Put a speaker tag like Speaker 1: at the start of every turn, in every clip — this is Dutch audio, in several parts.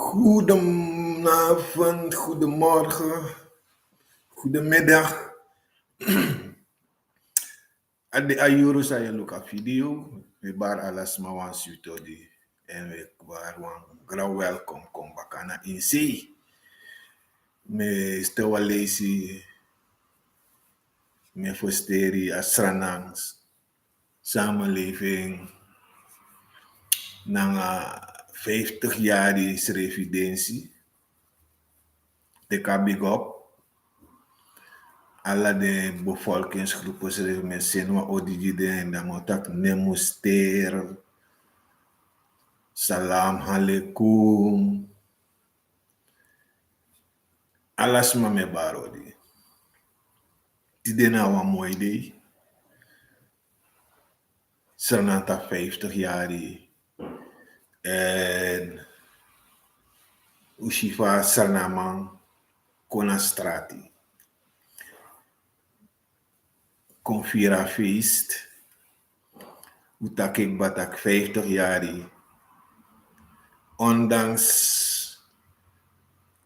Speaker 1: Goedenavond, goedemorgen, goedemiddag. Ade ayuru saya luka video. We bar alas mawan sutodi. En we bar wan gra welcome kom bakana insi. Me stewa lesi me fosteri asranangs samenleving na 50 jaar is residentie. De kabigop. Alla de bevolkingsgroepen schrijven met Senwa Odigide en dan moet ik Nemuster, Salam Aleikum, alles maar me barodi. Tide na wa mooi day. Sernanta 50 jaar en Ushifa Sarnaman Konastrati. Confira feest. Utakik batak 50 jaar. Ondanks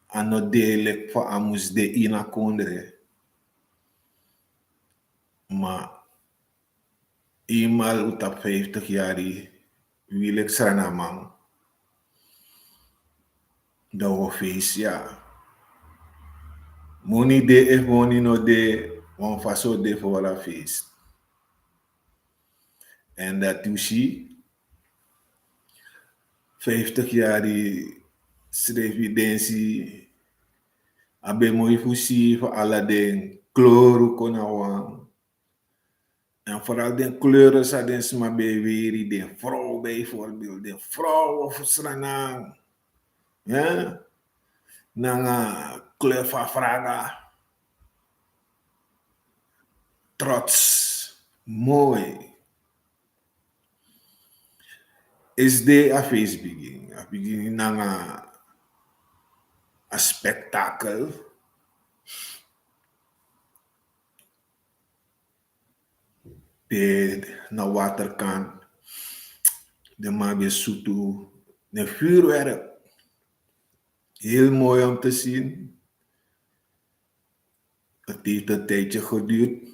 Speaker 1: anodelijk voor amus de ina kondre. Maar eenmaal utak 50 jaar wil ik sranamang. Dat feest ja. Money de if money no de. One faso de voor la feest. En dat u ziet 50 jaar evidentie abe mooi fusie voor alle den kleuren konawan. En vooral den kleuren sa den sma beweri den vrouw bijvoorbeeld den vrouw of sranang. Ja? Nanga kleur van vraga. Trots. Mooi. Is de a feest begin. A begin na a spektakel. De na waterkant. De mabe sutu. De vuurwerk. Heel mooi om te zien. Het heeft een tijdje geduurd.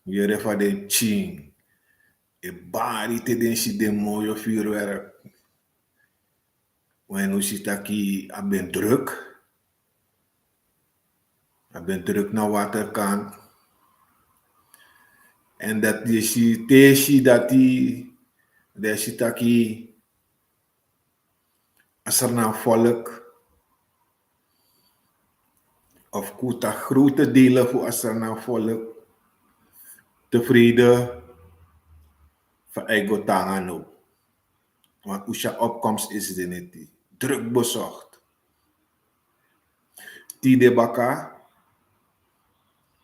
Speaker 1: Weer van de ching. E bari te den si den mooie vuurwerk. Wanneer u zit aquí, ik ben druk. Ik ben druk naar waterkant. En dat je ziet, teesi dat die, dat zit aquí, als er nou volk, of kuta grote delen voor als er nou volk, tevreden, van eigen tangen op. Want usha opkomst is er niet. Druk bezocht. Tide baka.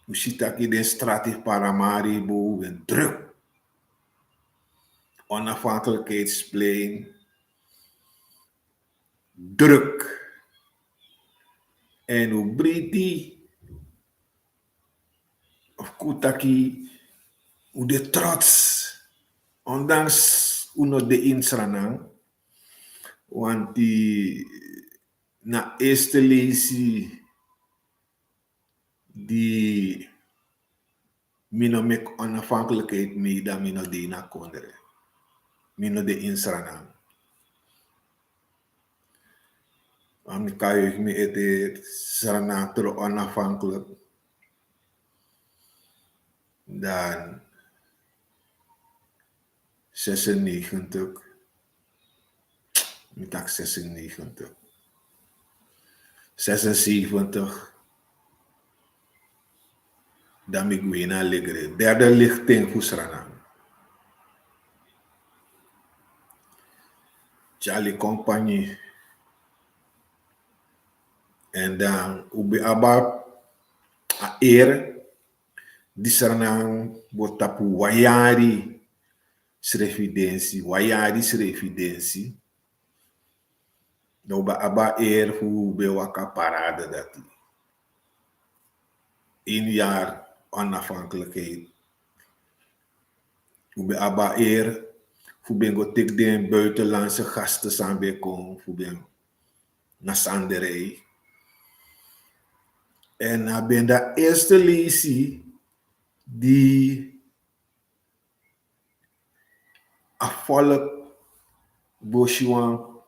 Speaker 1: U ziet dat in de straat Paramaribo en druk. Onafhankelijkheidsplein. Druk. En u briti. Of kutaki. U de trots. Ondanks uno de insranang, want die na eerste lezi die mino mek onafhankelijkheid mee dan mino de na kondre, mino de insranang. Want kan je me het sranang terug onafhankelijk dan 96, ik dacht 96, 76, dan ik weer naar Ligre. Derde lichting voor Sranang. Charlie Compagnie. En dan Ubi Abba a eer die Sranang botapu wayari. Srevidentie, wayari srevidentie. Nou ba aba eer hoe be waka parade dat. 1 jaar onafhankelijkheid. Hoe be aba eer Voor ben go tek de buitenlandse gasten samen komen. Voor ben naar Sanderij. En dan ben de eerste lesie die afvallig Bosjuan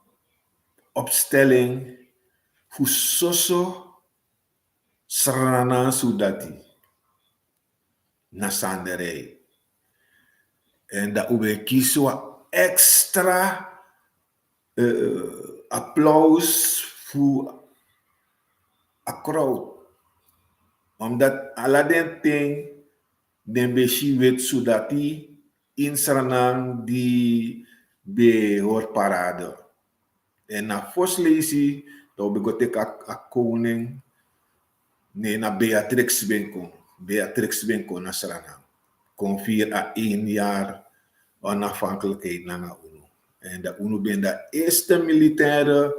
Speaker 1: opstelling voor soso srana sudati na Sanderij. En dat we kiezen extra applaus voor a crowd. Omdat alle den ting den beshi weet sudati in Sranang die be hoor parade. En na foslezi, dat we gotek a koning, nee, na Beatrix Benko. Beatrix Benko na Sranang. Kon 4 à 1 jaar onafhankelijkheid naar UNO. En de UNO ben de eerste militaire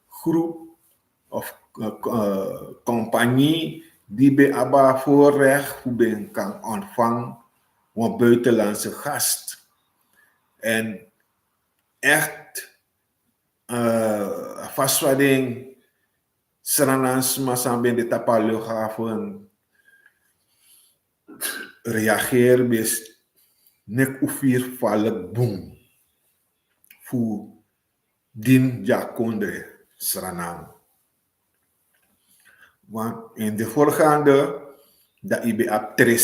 Speaker 1: groep of compagnie die bij ABBA voorrecht hoe ben kan ontvangen een buitenlandse gast. En echt vastwaarding Sranans Massan ben de tapalughaven reageer best nek oefir vallen boom voor din jakondre Sranang. Want in de voorgaande, dat ibe op 3.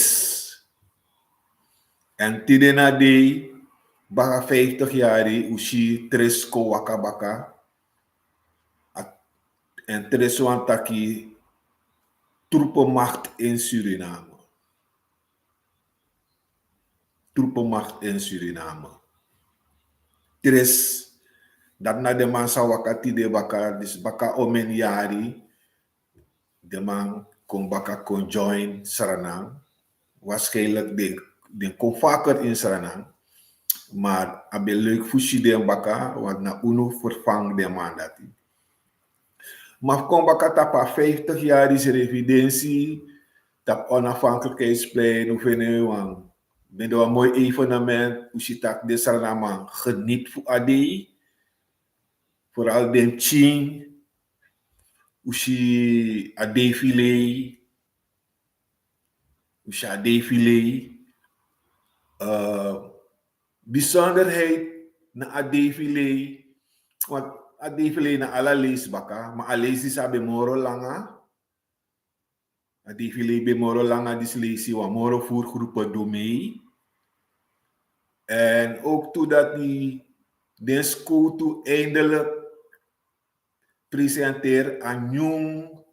Speaker 1: En tidena de, baka 50 jaar, ushi 3 ko waka baka. En 3 wan taki troepenmacht in Suriname. Troepenmacht in Suriname. 3, dat na de man sa wakati de baka, dus baka omen yari, de man kon baka kon join Sranang. Waarschijnlijk de kon vaker in Sranang. Maar abe leuk fushi de baka, want na UNO vervang de man dat. Maar kon baka tapa 50 jaar is evidentie, tap onafhankelijkheidsplein, of een ben een mooi evenement, hoe tak de Sranang geniet voor AD, vooral de Ching, hoe a défilé, bijzonderheid na a défilé, want a défilé na ala lees baka, maar a lees is a bemoro langa, a défilé bemoro langa dis lees wa moro voor groepen domei. En ook totdat die den school toe eindelijk presenteer een nieuw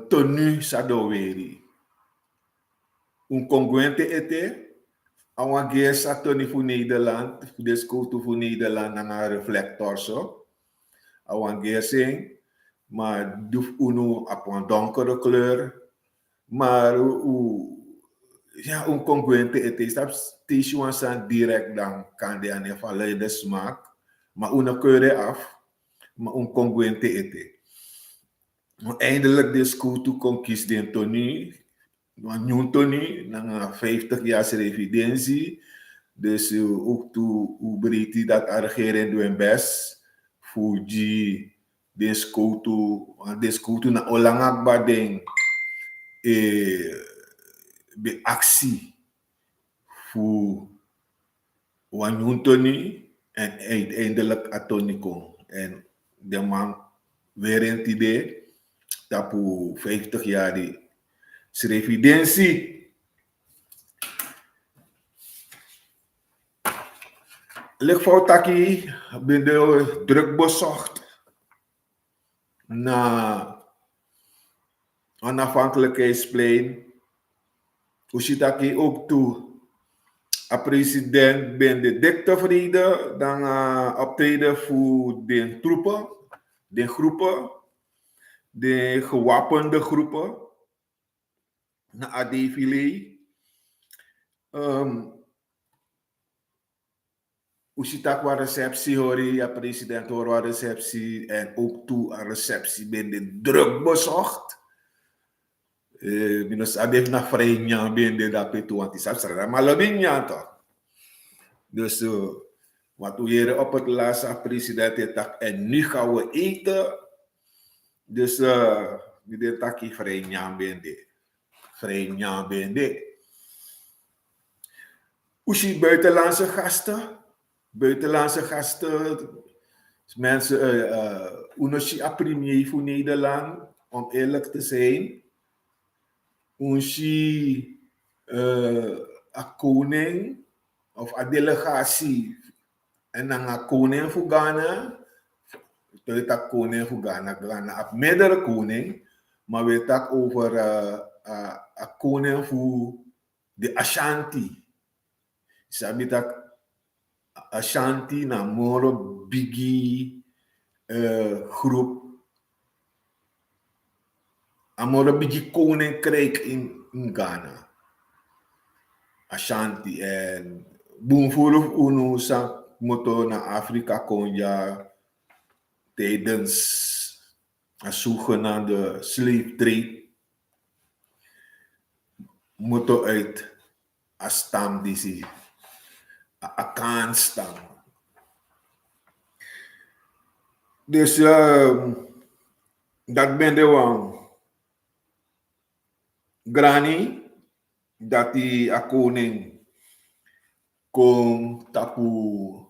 Speaker 1: tenue sadoweri. Un congruente ete, awan geer tenue voor Nederland, de school toe voor Nederland naar een reflector zo. Awan geer sing, maar duf uno op een donkere kleur, maar ja, un congruente ete, stap tissuan san direct dan kan de aan vallen de smaak, maar una keure af. Maar een congruente ete. Maar eindelijk de school toe kon kies de Tony, een nieuw Tony, na 50 jaar evidentie. Dus ook toe breedte dat regering doen best voor de school toe na olangakba ding de actie voor een nieuw Tony en uiteindelijk een Tony kon. En de man weer een het idee dat voor 50 jaar die evidentie. Lichtfout taki ben de druk bezocht naar onafhankelijkheidsplein. Ushitaki ook toe. A president ben de dik tevreden dan optreden voor de troepen, de groepen, de gewapende groepen, na a défilé. Usitak wa receptie hori, ja president hoor wa receptie en ook toe een receptie ben de druk bezocht. Minus adef na vrij nyan ben de dat petu anti sapsara, maar lobin nyan toch. Dus wat we hier op het laatste president heeft, en nu gaan we eten. Dus dit takkie vrij nyambende. Vrij nyambende. Oesie buitenlandse gasten. Buitenlandse gasten. Mensen, unoshi a premier voor Nederland, om eerlijk te zijn. Unoshi a koning of a delegatie en dan a koning voor Ghana. Toen tak koning voor Ghana, Ghana a meerdere koning, maar we tak over a koning voor de Ashanti. Sabi tak Ashanti na moro bigi groep. Amoro bigi koninkrijk in Ghana. Ashanti en boomvoelig uno sa moto naar Afrika konja tijdens een zogenaamde slave trade. Moto uit een stam die ze Akan stam. Dus dat ben de wang. Granny, dat die a koning kon tapu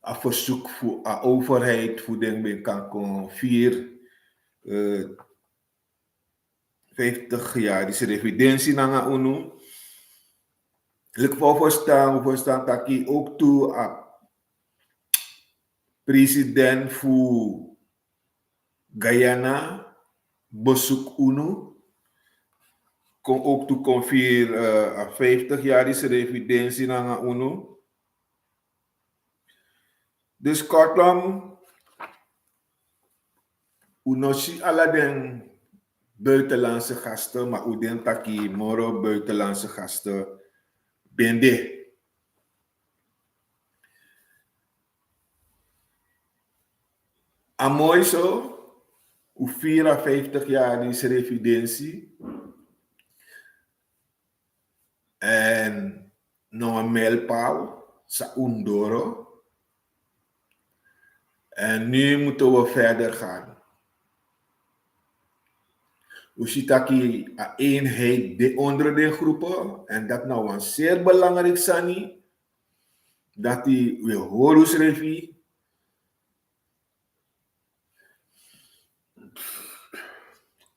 Speaker 1: a verzoek voor de overheid voor den kan kon 50 jaar die residentie na UNO. Ik verstaan dat hij ook toe a president voor Guyana bezoek UNO. Kon ook toe kon 50 jaar die residentie na UNO. Dus kortom, unosi alla den buitenlandse gasten, maar uden taki moro buitenlandse gasten bende. Amoy zo, u 54 jaar die residentie. En nog een mijlpaal, sa undoro. En nu moeten we verder gaan. We zien dat een eenheid onder de groepen. En dat nou een zeer belangrijk sani. Dat die we horus revi.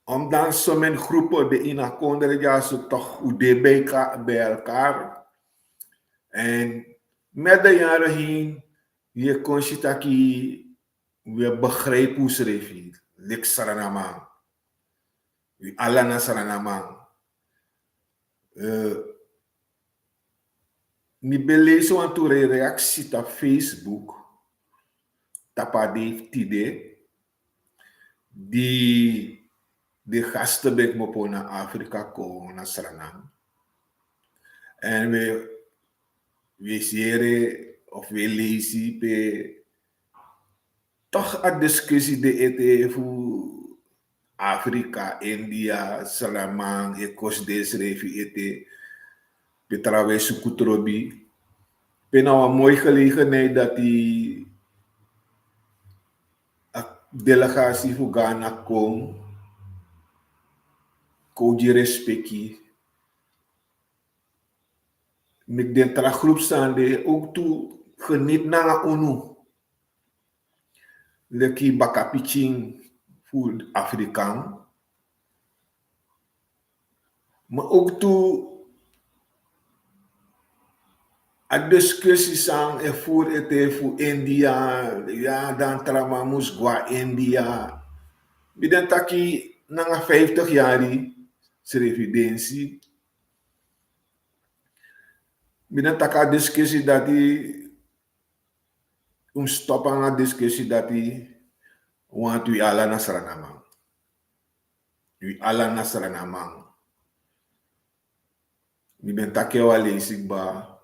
Speaker 1: Omdat sommige groepen de in akkoord ja zo toch bij elkaar. En met de jaren heen, je kon je dat we begrijpen hoe ze revi. Lek saranamang. We alana saranamang. Ni belezo aan toe reactie op Facebook. Tapa de tide. Die de gasten bij me naar Afrika komen, naar Suriname. En we zien of we lezen toch een discussie de ete voor Afrika, India, Suriname, Ekos desrevi ete, betrawe sukutrobi. Ben nou een mooie gelegenheid dat die delegatie voor Ghana komt. Koji respecti. Met de groep staande ook toe geniet naar ONU. Leki bakapicing voor Afrikaan. Maar ook toe a discussie sang en voor het voor India. Ja, dan tramamus gwa India. Biden taki na 50 jaar residentie. Binnen taka discussie dat die stoppen aan discussie dat die want we alla na Suriname. We alla na Suriname. Binnen take wa leesig ba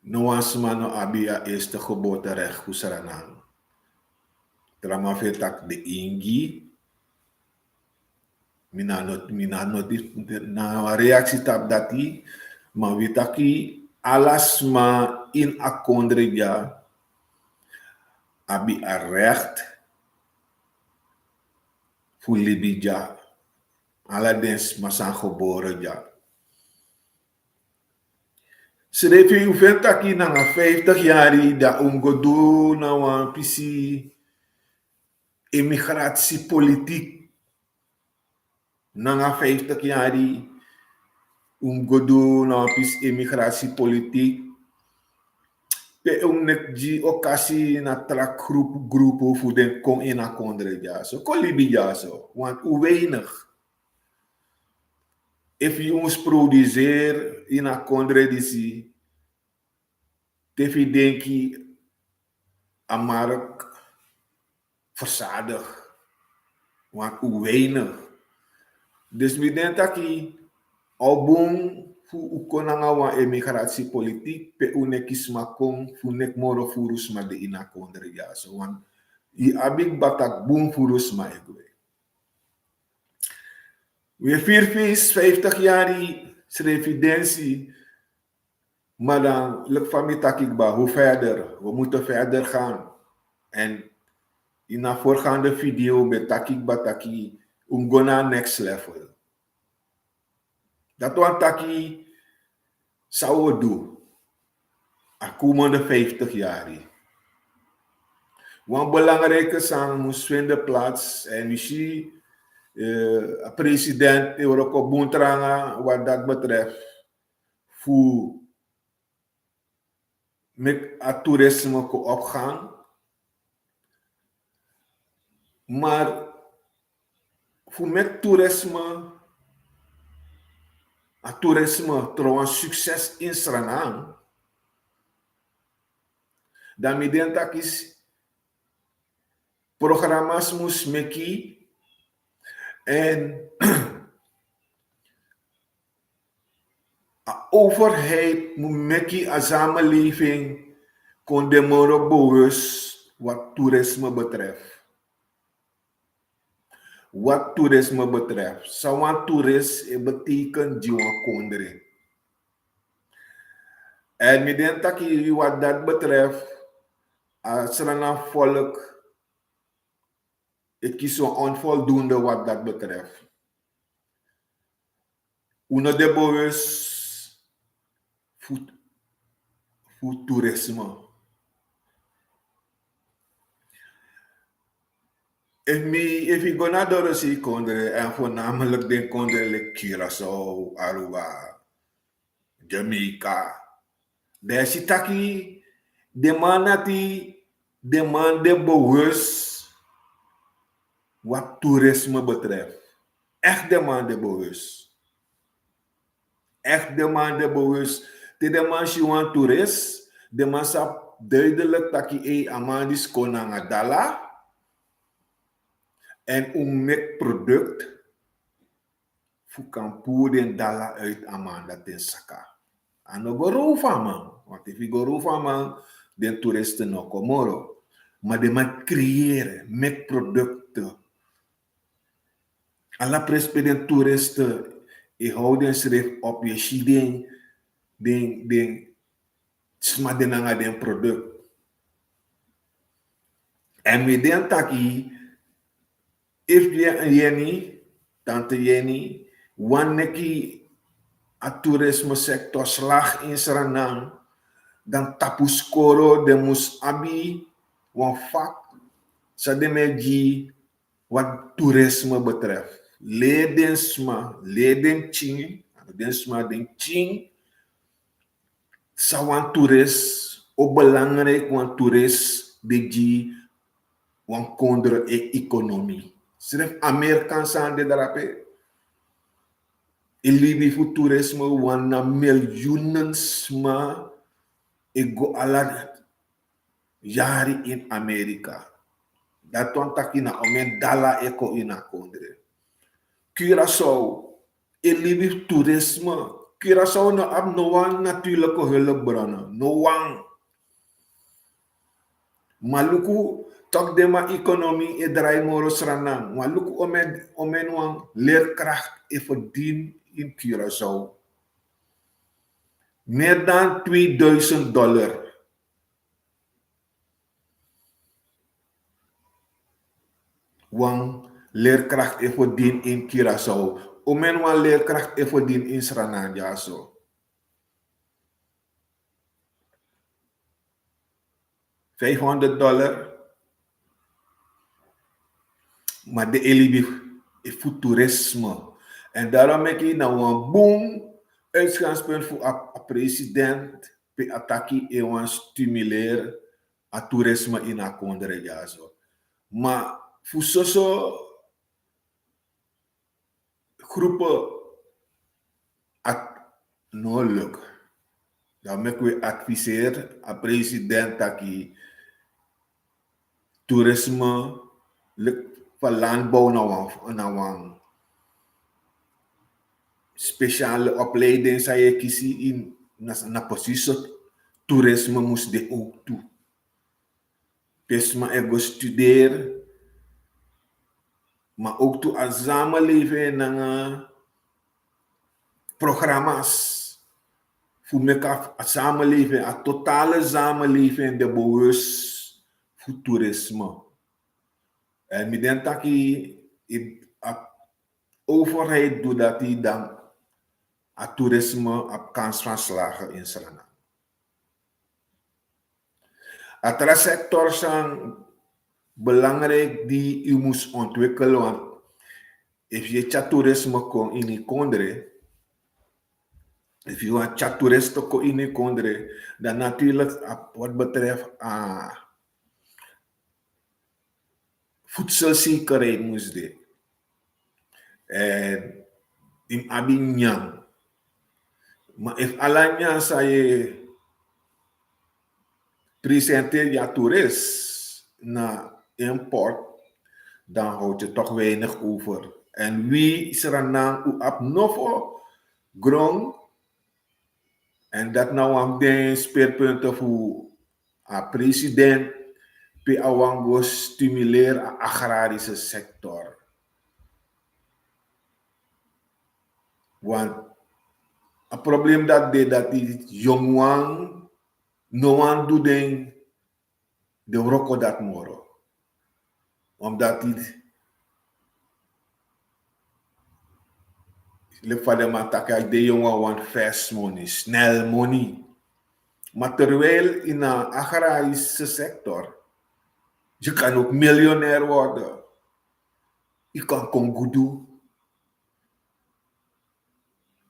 Speaker 1: no was mano abi a eerste geboorterecht voor Suriname. Trama vetak de ingi. Mina not na reactie tap dati, maar we taki alles maar in akondre ja, abi a recht voor libi ja. Alladens maar zijn geboren ja. Schreef je vent aki na 50 jaar da ungodo na wan pisi emigratiepolitiek na 50 jaar ungodo na wan pisi emigratiepolitiek pe nek ji okasi na trak grupo voor den kon in akondre ja so kon libi ja so want hoe weinig if je ons produceer in akondre disi tefi denki a mark verzadig want hoe weinig dus we denken dat die album fu ukonanga wa emigratiepolitiek pe unekis makong fu nek moro furus ma de ina kondre ja so wan i abik batak boom furus ma egwe. We 50 jaar revidentie, maar dan lukt van mij takik ba hoe verder, we moeten verder gaan. En in een voorgaande video met takik bataki ungona next level. Dat wat taki zou we doen. De komende 50 jaar. Want belangrijke zaken moest vinden plaats. En we zien president Euroko Buntranga wat dat betreft. Voor met het toerisme opgaan. Maar voor met toerisme, het toerisme trouwens succes in Suriname. Dan midden dat is programma's moest meki en de overheid moet meki een samenleving kon de moro bewust wat toerisme betreft. Wat toerisme betreft. Sawan toerist betekent jiwa kondre. En midden dat wat dat betreft, als er een volk het is zo onvoldoende wat dat betreft. Uno de bewust voor toerisme. If je gaat naar de Russie kondre, en voornamelijk de kondre like Curaçao, Aruba, Jamaica. Daar zit taki de man nati de man de bewust wat toerisme betreft. Echt de man de bewust. Echt de man de bewust. De man die want toerist, de man sap duidelijk taki amandis konanga dala. En mek product voor kan poeden dala uit amanda ten saka. En no go van man. Want if you go van man, den toeristen no komoro. Maar de man creëren, mek producten. Alla prespeden toeristen, je houden schrijf op je shiding, den smadenanga den product. En met den taki, if Jenny, tante Jenny, wanneer a toerisme sector slag in Suriname, dan tapuskoro de mus abi, wan vak, sa de meji, wat toerisme betreft. Leden sma, leden ching, den sma den ching, sa wan toerist, ook belangrijk wan toerist, de ji, wan kondre economie. Schrijf Amerikaanse aan de drape. Ilibi voor toerisme wana miljoenen sma ego ala jari in Amerika. Dat want takina omen dala eko ina kondre. Curaçao, ilibi toerisme. Curaçao no ab no wan natuurlijke hulpbronnen. No wan. Maluku toch de ma economie e draai moro Suriname. Maluku omen wan leerkracht e verdien in Curaçao. Meer dan $2000. Wan leerkracht even dien in Curaçao. Omen wan leerkracht even dien in Sranan, ja zo. $500. Maar de elibi is voor toerisme. En daarom heb ik nou een boom uitgangspunt voor de president pe ataki e wan stimuleren a toerisme in a kondre ja zo. Maar voor zo'n groepen at no lukt. Dan moet we adviseren a president taki toerisme van landbouw naar een speciale opleiding zou je kiezen in na positie toerisme moest de ook toe. Dus maar ego studeren, maar ook toe als samenleving naar programma's voor elkaar samenleving, a totale samenleving de bewust voor toerisme. En ik denk dat de overheid doet dat die dan het toerisme op kans van slagen in Suriname. Andere sector zijn belangrijk die u moet ontwikkelen, want als je toerisme kon in die kondre, als je want toeristen kon in die kondre, dan natuurlijk wat betreft voedselzekerheid moest je. En in Abidjan. Maar if alanya saya presenteer je toerist naar import, dan houd je toch weinig over. En wie is er aan op novo grond? En dat nou aan de speerpunten voor de president, pe awango stimuleer de agrarische sector. Want het probleem dat die jongwang no aan doet de roko dat moro. Omdat die le fade mataka de jongen want fast money, snel money. Maar terwijl in de agrarische sector, je kan ook miljonair worden. Je kan kongudu.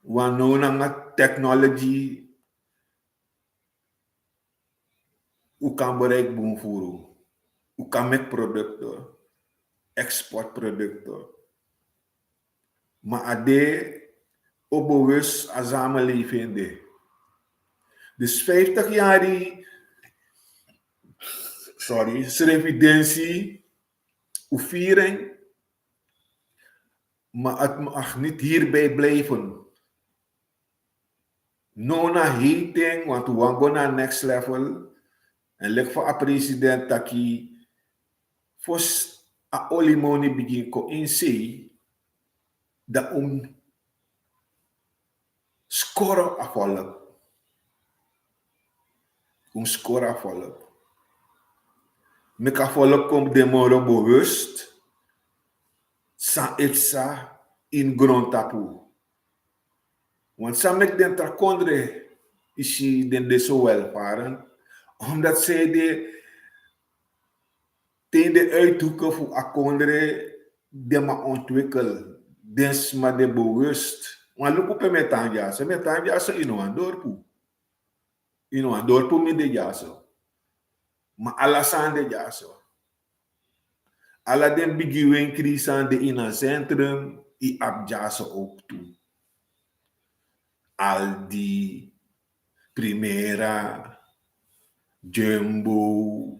Speaker 1: Wanneer technology u kan bereik boomvoeren. U kan met producten, exportproducten. Maar ade onbewust als samenleving. Dus 50 jaar revidentie, u viering, maar het mag niet hierbij blijven. Nona hating, want we gaan naar next level. En leg voor a president taki fos a olimoni begin ko insi da score a volk. Score a volk. Meka volk kom de moro bewust sa etsa in grond tapu. Want sa mek den trakondre isi den de so welvaren. Omdat zij de uithoeken voor akondre de ma ontwikkelen. Des maar de bewust. Maar loop op met aanjassen. Met aanjassen in een dorpu. In een dorpu met de jassen. Maar alasan de jassen. Alla den bigiwen krisan de in een centrum. I abjassen ook toe. Aldi. Primera. Jumbo,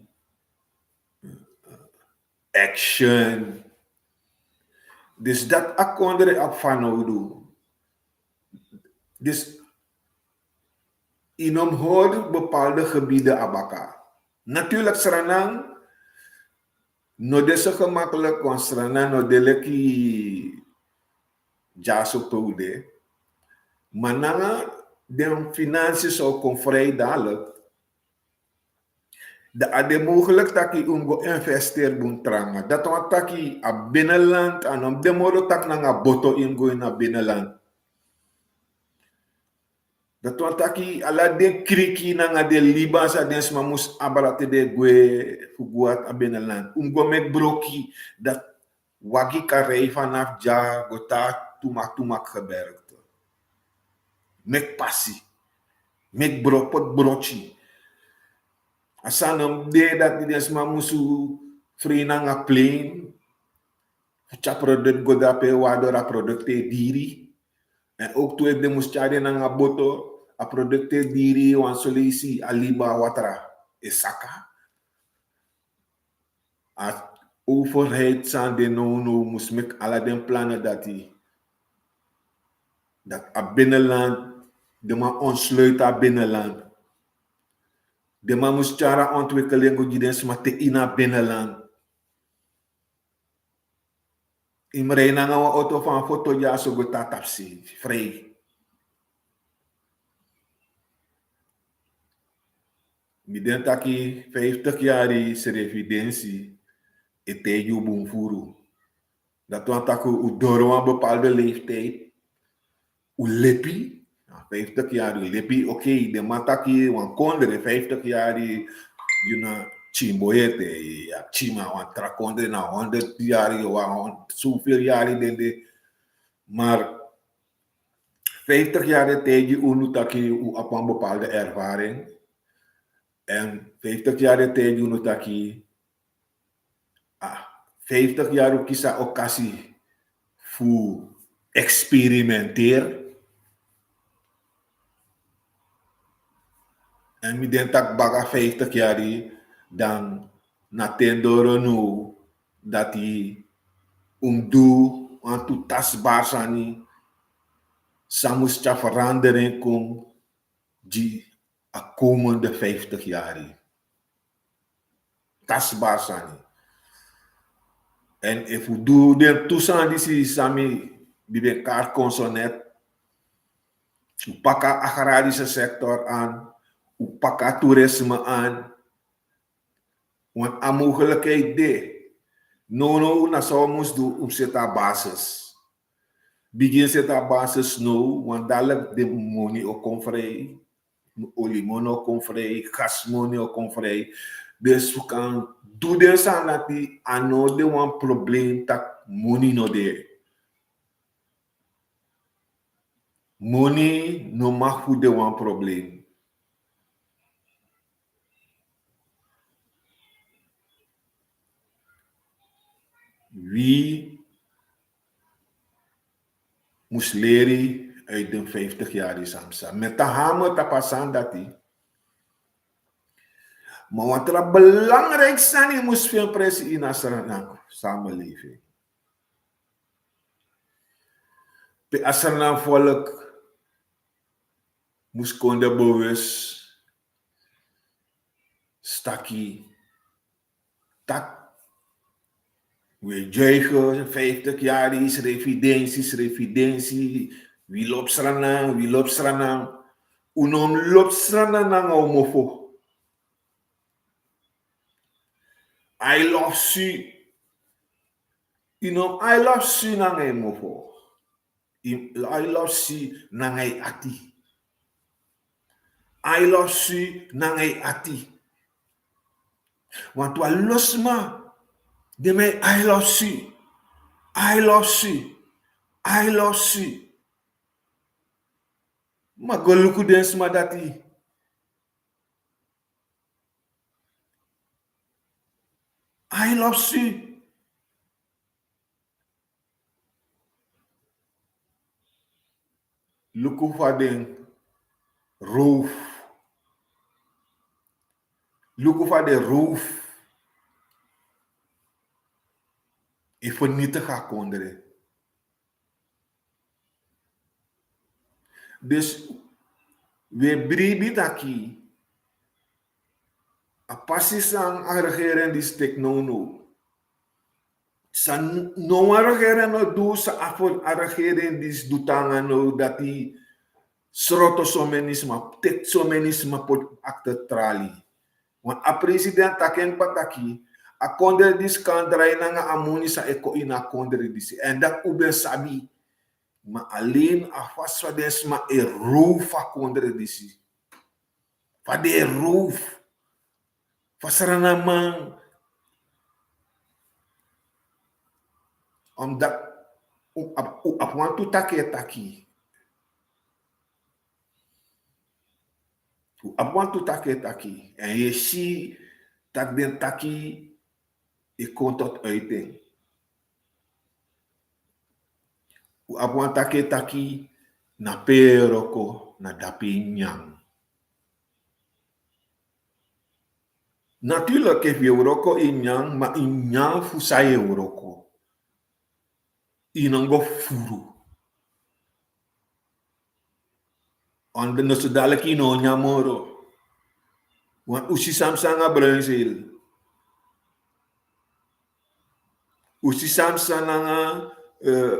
Speaker 1: Action. Dus dat akondere op van nou. Dus in hoort bepaalde gebieden abaka. Natuurlijk Suriname, no deze gemakkelijk, want Suriname no deleki jaso peude. Maar na de financiën zou kon vrij dalen. De mogelijk dat je investeert in tranga. Dat wat dat je a binnenland en om de moro tak na nga boto ingo in a binnenland. Dat wat dat je ala de kriki na nga de libasa den sma mus abarate de gue fuguat a binnenland. Go met broki dat wagi ka rei vanaf ja gota tumak gebergd. Met passie. Met pot brochi. Asanam de dat die den sma musu free na nga plane. Cha product godape waardoor a producte diri. En ook toen ik de moest jaren na nga boto. A producte diri wan solisi aliba watra esaka. A overheid san de no moest mek ala den plannen dat a binnenland de man ontsluit a binnenland. De man moest jara ontwikkeling go giden smate ina binnenland. Imre na nga auto van foto ja so go tatapsi vrij. Midden taki 50 jaar is evidentie eteju bumfuru. Dat want dat u door een bepaalde leeftijd u lepi, 50 jaar u lepi, oké, de mataki wan kondre 50 jaar you na chimboyete, ja chima wan trakondre na 100 jaar wan zoveel jaar de maar 50 jaar tijd u nu taki u op een bepaalde ervaring. En 50 jaar tijd u nu taki 50 jaar ook kisa occasie voor experimenteer. En mi den tak baga 50 jaar dan natendoro nu dat hij doe aan tu tasbaar sani samus cha verandering kom die a komende 50 jaar. Tasbaar sani. En if we do de toestand die sami die kaart consonet, u paka agrarische sector aan, u paka toerisme aan, want a mogelijkheid de. No, na zo moest doen op zeta basis. Begin zeta basis no, want dadelijk de money ook kon vrij, oliemoney ook kon vrij, gasmoney ook kon vrij. Dus we kan doen dus aan dat die anode een probleem dat money no de. Money no mag voor de een probleem. Wie moest leren uit de 50 jaar Samsa. Met de hamer te passen dat hij. Maar wat er belangrijk zijn, je moest veel precies in de samenleving. De Asana volk moest konden bewust stakkie tak. We juichen 50 jaar is revidentie. Wie loopt strana. Unom loopt strana na homofo. I love you. I love you na homofo. I love you na ati. I love you na ati. Want wa losma. De mij, I love you. Maar goluku dens maar dat hij. I love you. Luku voor den roof. Luku voor de roof. Ik vernietig haar konderen. Dus we brieven aquí. A passis aan a regeren die stek no. San no a regeren no do sa afon a regeren die dutanga no dat die Sroto somenisma, tek somenisma pot acte trali. Want a president taken pataki, a kondre dis kan draai nanga amuni sa eko ina kondre dis. En dat uben sabi, ma alleen a faswadens ma e roof fa kondre dis. Fa de roof. Fasarana man, omdat u apwantu take taki. U apwantu take taki. En je ziet dat den taki e komt tot uiting. U apwan take taki na peroko na dapi nyang. Natuurlijk heeft Euroko in nyang, maar in nyang fusai Euroko. Inango furu. Ande no dadelijk ino nyamoro. Want usi samsanga bruinzeel. Usi samsanga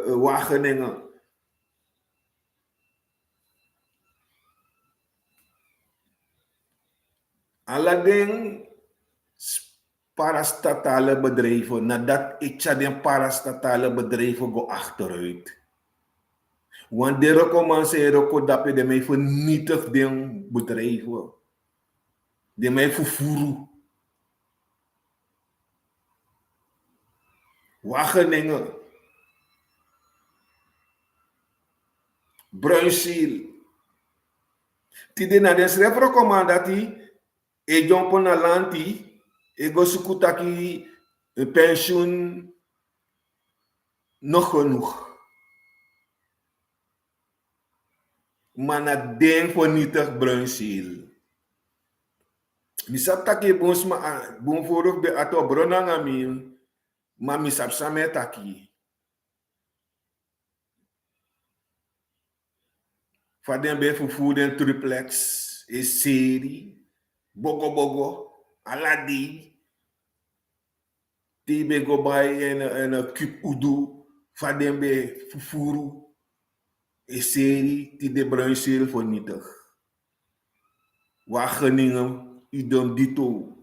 Speaker 1: Wageningen. Alading parastatale bedrijven, nadat ik den parastatale bedrijven go achteruit. Want de recommenceer ook dat je de mij vernietigd den bedrijven. De mij vervoeren. Wageningen. Bruinzeel. Tide na den schrijf recommandati e jompo na lanti e go sukutaki pensioen nog genoeg. Maar na den vernietig bruinzeel. Misap taki bons ma bon voorop de ato bronanga mi ma misap same taki. Faden be fufu den triplex e serie bogo bogo aladi tibe go bay en kip udu faden be fufuru e serie ti de bruinzeel vernietig. Wageningen idem dito.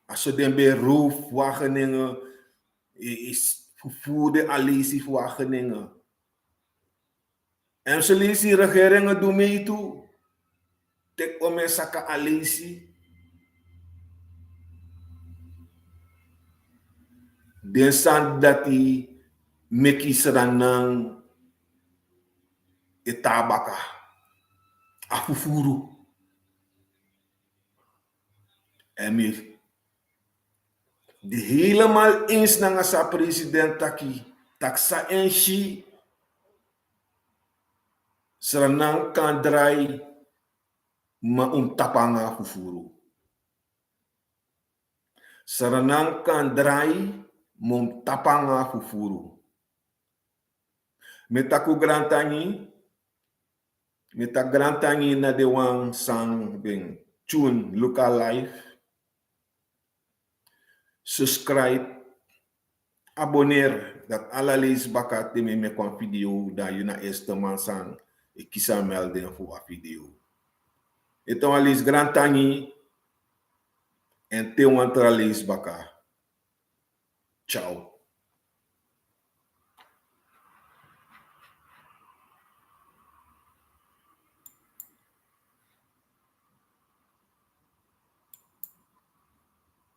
Speaker 1: Als je den be roof Wageningen is fufu de alisi Wageningen. En ze lezen regeringen doen mee toe. Tek ome saka alisi. Den san dati meki seranang etabaka. Afufuru. En me die helemaal eens na sa president taki. Taksa enshi. Seranang kan draai ma tapanga fufuru. Seranang kan draai ma tapanga fufuru. Metaku grantani na de wang sang bing tune local life. Subscribe, abonneer dat allerlees bakat te me kon video da je na eerste man sang. Ik kies aan melden voor een video. Het is al eens grantani en te want er al eens baka. Ciao.